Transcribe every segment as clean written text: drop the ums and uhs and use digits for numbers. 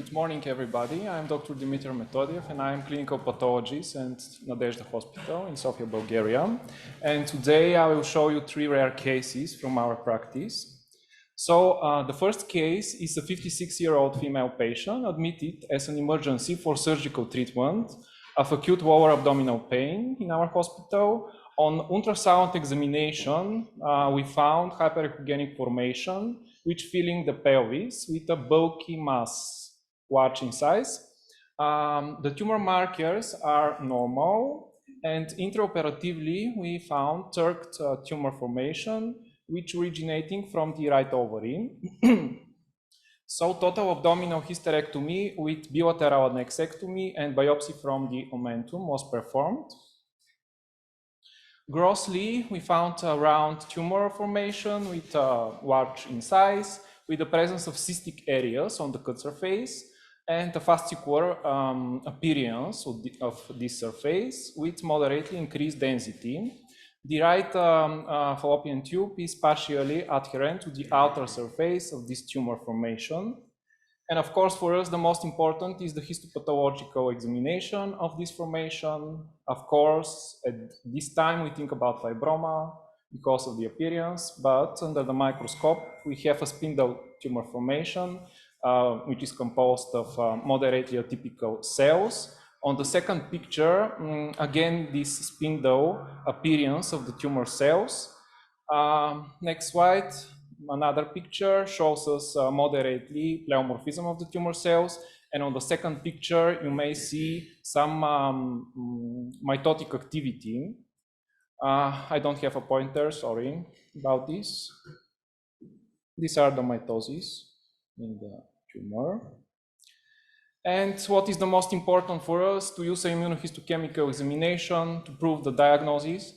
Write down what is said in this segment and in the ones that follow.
Good morning, everybody. I'm Dr. Dimitar Metodiev, and I'm clinical pathologist at Nadezdha Hospital in Sofia, Bulgaria. And today I will show you 3 rare cases from our practice. So the first case is a 56-year-old female patient admitted as an emergency for surgical treatment of acute lower abdominal pain in our hospital. On ultrasound examination, we found hyperechogenic formation which filling the pelvis with a bulky mass large in size. The tumor markers are normal, and intraoperatively we found TERT tumor formation which originating from the right ovary. So total abdominal hysterectomy with bilateral annexectomy and biopsy from the omentum was performed. Grossly, we found a round tumor formation with large in size, with the presence of cystic areas on the cut surface and a fascicular appearance of this surface with moderately increased density. The right fallopian tube is partially adherent to the outer surface of this tumor formation. And of course, for us, the most important is the histopathological examination of this formation. Of course, at this time, we think about fibroma because of the appearance, but under the microscope, we have a spindle tumor formation, which is composed of moderately atypical cells. On the second picture, again, this spindle appearance of the tumor cells. Next slide. Another picture shows us moderately pleomorphism of the tumor cells, and on the second picture you may see some mitotic activity. I don't have a pointer, sorry about this. These are the mitosis in the tumor. And what is the most important for us? To use immunohistochemical examination to prove the diagnosis.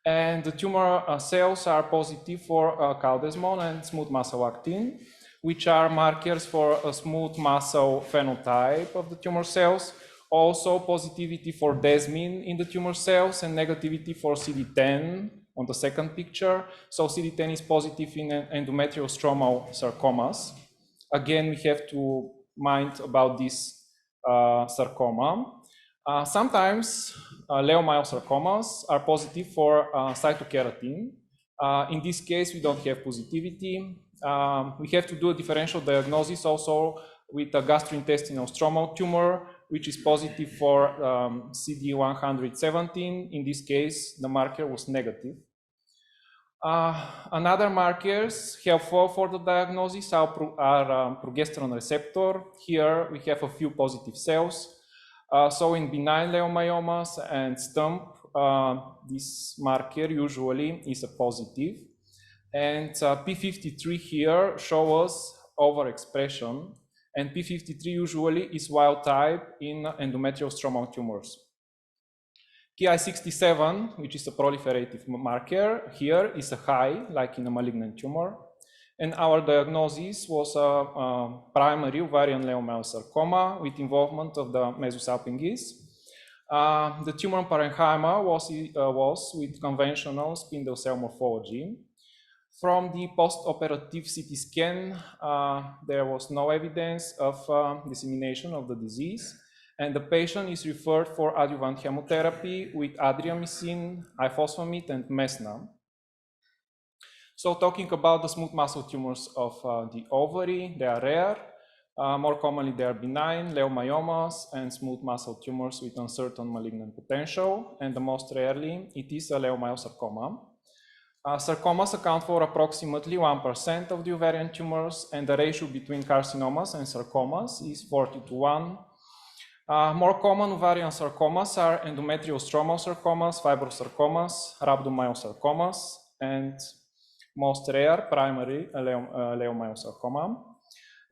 And the tumor cells are positive for caldesmon and smooth muscle actin, which are markers for a smooth muscle phenotype of the tumor cells. Also positivity for desmin in the tumor cells and negativity for CD10 on the second picture. So CD10 is positive in endometrial stromal sarcomas. Again, we have to mind about this sarcoma. Sometimes leiomyosarcomas are positive for cytokeratin. In this case, we don't have positivity. We have to do a differential diagnosis also with a gastrointestinal stromal tumor, which is positive for CD117. In this case, the marker was negative. Another markers helpful for the diagnosis are progesterone receptor. Here we have a few positive cells. So in benign leiomyomas and stump, this marker usually is a positive. And P53 here shows us overexpression, and P53 usually is wild type in endometrial stromal tumors. Ki67, which is a proliferative marker, here is a high, like in a malignant tumor. And our diagnosis was a primary ovarian leiomyosarcoma with involvement of the mesosalpinges. The tumor parenchyma was with conventional spindle cell morphology. From the post-operative CT scan, there was no evidence of dissemination of the disease, and the patient is referred for adjuvant chemotherapy with adriamycin, ifosfamide, and mesna. So talking about the smooth muscle tumors of the ovary, they are rare. More commonly, they are benign, leiomyomas, and smooth muscle tumors with uncertain malignant potential. And the most rarely, it is a leiomyosarcoma. Sarcomas account for approximately 1% of the ovarian tumors, and the ratio between carcinomas and sarcomas is 40:1. More common ovarian sarcomas are endometrial stromal sarcomas, fibrosarcomas, rhabdomyosarcomas, and most rare, primary leiomyosarcoma.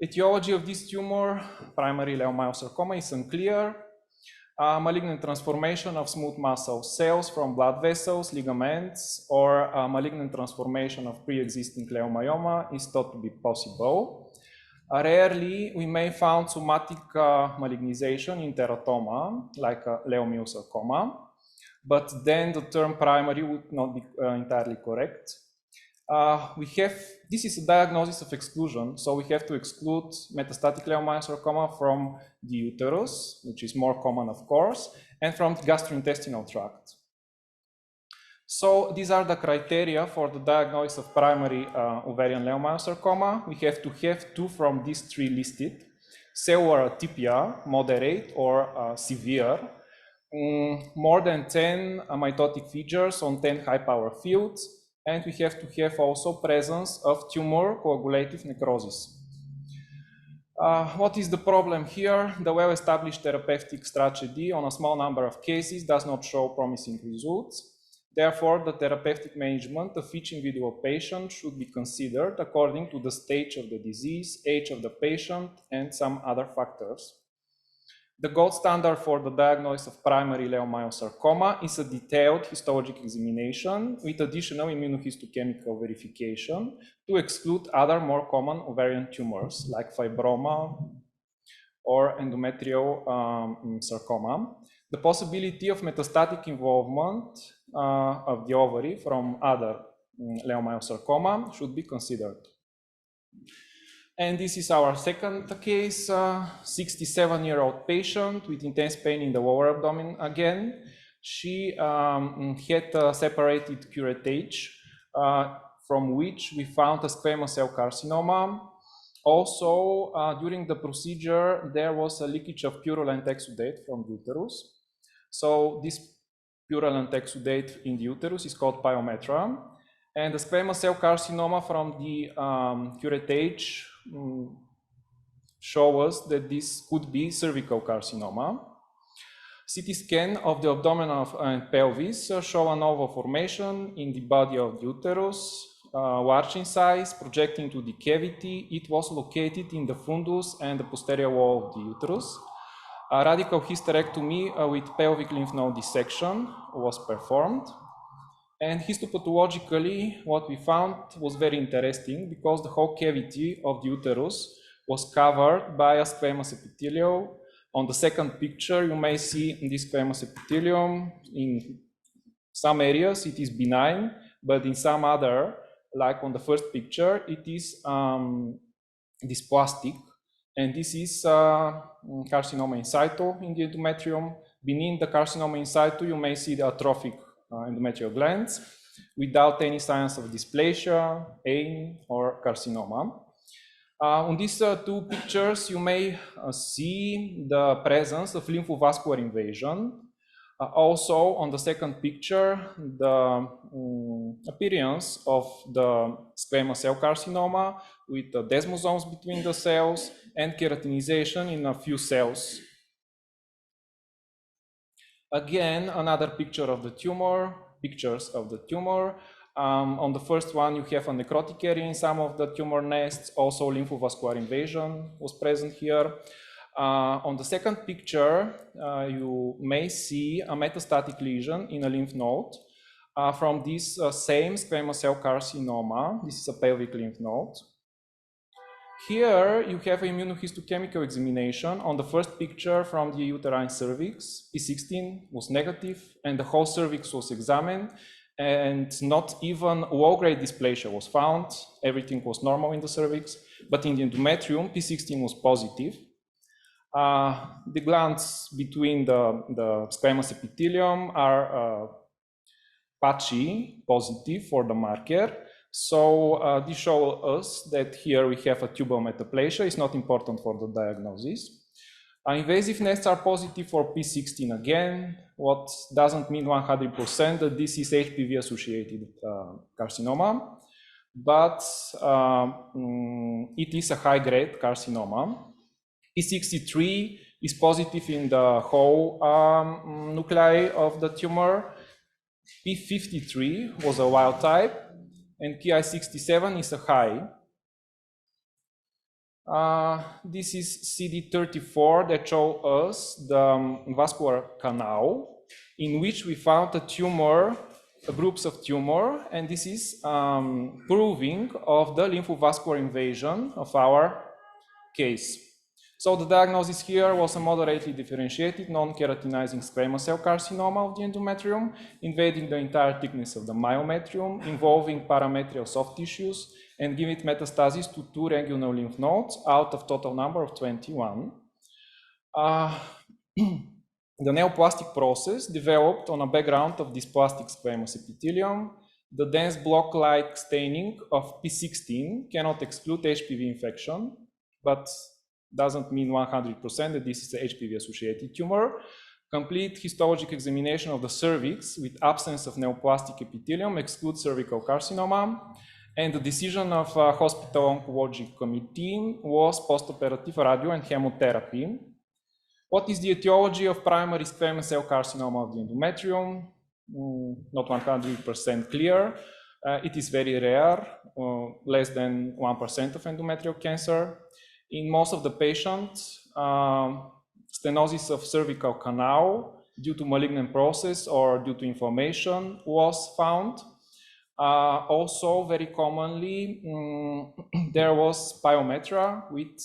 Etiology of this tumor, primary leiomyosarcoma, is unclear. Malignant transformation of smooth muscle cells from blood vessels, ligaments, or malignant transformation of pre-existing leiomyoma is thought to be possible. Rarely, we may find somatic malignization in teratoma, like leiomyosarcoma, but then the term primary would not be entirely correct. This is a diagnosis of exclusion, so we have to exclude metastatic leiomyosarcoma from the uterus, which is more common, of course, and from the gastrointestinal tract. So these are the criteria for the diagnosis of primary ovarian leiomyosarcoma. We have to have 2 from these 3 listed: cellular atypia, moderate or severe, more than 10 mitotic features on 10 high-power fields, and we have to have also presence of tumor coagulative necrosis. What is the problem here? The well-established therapeutic strategy on a small number of cases does not show promising results. Therefore, the therapeutic management of each individual patient should be considered according to the stage of the disease, age of the patient, and some other factors. The gold standard for the diagnosis of primary leiomyosarcoma is a detailed histologic examination with additional immunohistochemical verification to exclude other more common ovarian tumors like fibroma or endometrial sarcoma. The possibility of metastatic involvement of the ovary from other leiomyosarcoma should be considered. And this is our second case, 67-year-old patient with intense pain in the lower abdomen again. She had a separated curettage from which we found a squamous cell carcinoma. Also, during the procedure, there was a leakage of purulent exudate from the uterus. So this purulent exudate in the uterus is called pyometra. And the squamous cell carcinoma from the curettage show us that this could be cervical carcinoma. CT scan of the abdomen and pelvis show an oval formation in the body of the uterus, large in size, projecting to the cavity. It was located in the fundus and the posterior wall of the uterus. A radical hysterectomy with pelvic lymph node dissection was performed. And histopathologically, what we found was very interesting because the whole cavity of the uterus was covered by a squamous epithelium. On the second picture, you may see this squamous epithelium. In some areas, it is benign, but in some other, like on the first picture, it is dysplastic. And this is carcinoma in situ in the endometrium. Beneath the carcinoma in situ, you may see the atrophic endometrial glands without any signs of dysplasia, pain, or carcinoma. On these 2 pictures, you may see the presence of lymphovascular invasion. Also, on the second picture, the appearance of the squamous cell carcinoma with the desmosomes between the cells and keratinization in a few cells. Again, another picture of the tumor, pictures of the tumor. On the first one, you have a necrotic area in some of the tumor nests. Also, lymphovascular invasion was present here. On the second picture, you may see a metastatic lesion in a lymph node from this same squamous cell carcinoma. This is a pelvic lymph node. Here, you have immunohistochemical examination. On the first picture from the uterine cervix, P16 was negative, and the whole cervix was examined, and not even low-grade dysplasia was found. Everything was normal in the cervix, but in the endometrium, P16 was positive. The glands between the squamous epithelium are patchy, positive for the marker. So this shows us that here we have a tubal metaplasia. It's not important for the diagnosis. Invasive nests are positive for P16 again, what doesn't mean 100% that this is HPV-associated carcinoma, but it is a high-grade carcinoma. P63 is positive in the whole nuclei of the tumor. P53 was a wild type, and Ki67 is a high. This is CD34 that shows us the vascular canal in which we found a tumor, groups of tumor, and this is proving of the lymphovascular invasion of our case. So the diagnosis here was a moderately differentiated non-keratinizing squamous cell carcinoma of the endometrium, invading the entire thickness of the myometrium, involving parametrial soft tissues, and giving metastasis to 2 regional lymph nodes out of total number of 21. The neoplastic process developed on a background of dysplastic squamous epithelium. The dense block-like staining of P16 cannot exclude HPV infection, but doesn't mean 100% that this is a HPV-associated tumor. Complete histologic examination of the cervix with absence of neoplastic epithelium excludes cervical carcinoma, and the decision of hospital oncology committee was postoperative radio and chemotherapy. What is the etiology of primary squamous cell carcinoma of the endometrium? Not 100% clear. It is very rare, less than 1% of endometrial cancer. In most of the patients, stenosis of cervical canal due to malignant process or due to inflammation was found. Also, very commonly, there was pyometra with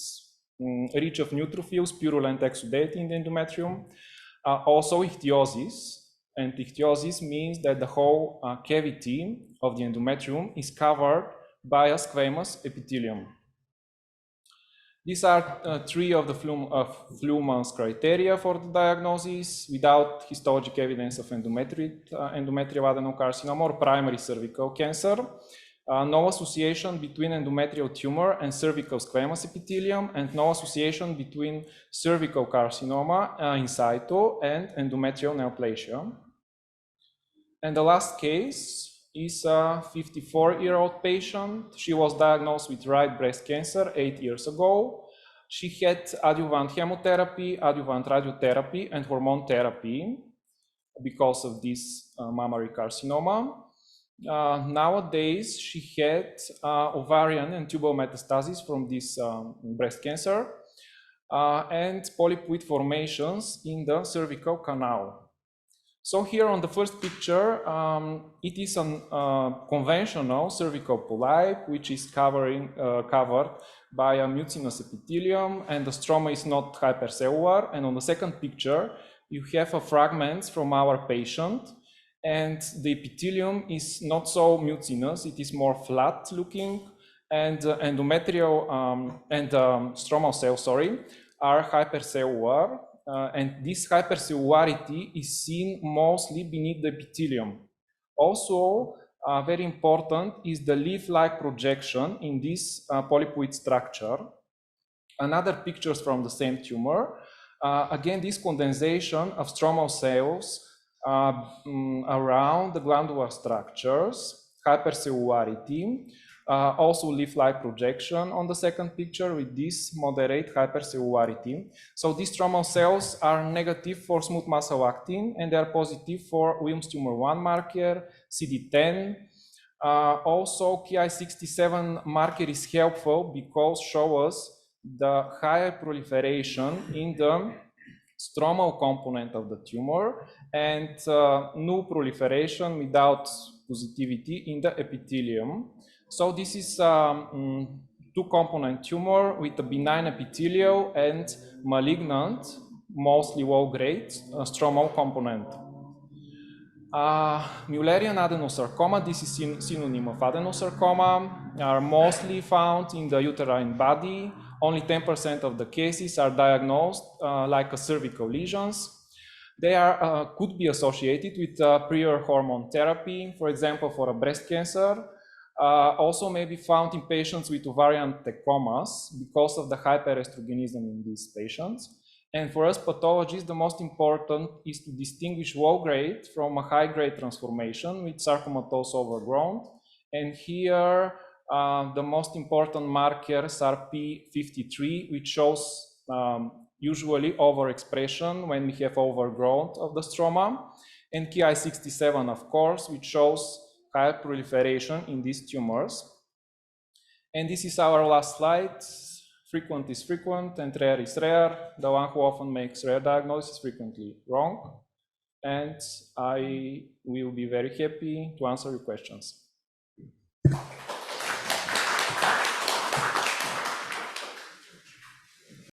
reach of neutrophils, purulent exudate in the endometrium. Also, ichthyosis. And ichthyosis means that the whole cavity of the endometrium is covered by a squamous epithelium. These are 3 of the Fluman's criteria for the diagnosis without histologic evidence of endometrial adenocarcinoma or primary cervical cancer. No association between endometrial tumor and cervical squamous epithelium, and no association between cervical carcinoma in situ and endometrial neoplasia. And the last case is a 54-year-old patient. She was diagnosed with right breast cancer 8 years ago. She had adjuvant chemotherapy, adjuvant radiotherapy, and hormone therapy because of this mammary carcinoma. Nowadays, she had ovarian and tubal metastasis from this breast cancer and polyp with formations in the cervical canal. So here on the first picture, it is a conventional cervical polyp, which is covered by a mucinous epithelium, and the stroma is not hypercellular. And on the second picture, you have fragments from our patient, and the epithelium is not so mucinous, it is more flat looking, and endometrial and stromal cells, are hypercellular. And this hypercellularity is seen mostly beneath the epithelium. Also, very important is the leaf-like projection in this polypoid structure. Another pictures from the same tumor. Again, this condensation of stromal cells around the glandular structures, hypercellularity, also leaf-like projection on the second picture with this moderate hypercellularity. So these stromal cells are negative for smooth muscle actin, and they are positive for Wilms tumor 1 marker, CD10. Also, Ki67 marker is helpful because shows us the higher proliferation in the stromal component of the tumor and no proliferation without positivity in the epithelium. So this is two-component tumor with a benign epithelial and malignant, mostly low-grade stromal component. Mullerian adenosarcoma, this is synonym of adenosarcoma, are mostly found in the uterine body. Only 10% of the cases are diagnosed like cervical lesions. They could be associated with prior hormone therapy, for example, for a breast cancer. Also may be found in patients with ovarian tecomas because of the hyperestrogenism in these patients. And for us pathologists, the most important is to distinguish low-grade from a high-grade transformation with sarcomatose overgrown. And here, the most important markers are P53, which shows usually overexpression when we have overgrowth of the stroma, and Ki67, of course, which shows high proliferation in these tumors. And this is our last slide. Frequent is frequent and rare is rare. The one who often makes rare diagnosis is frequently wrong. And I will be very happy to answer your questions.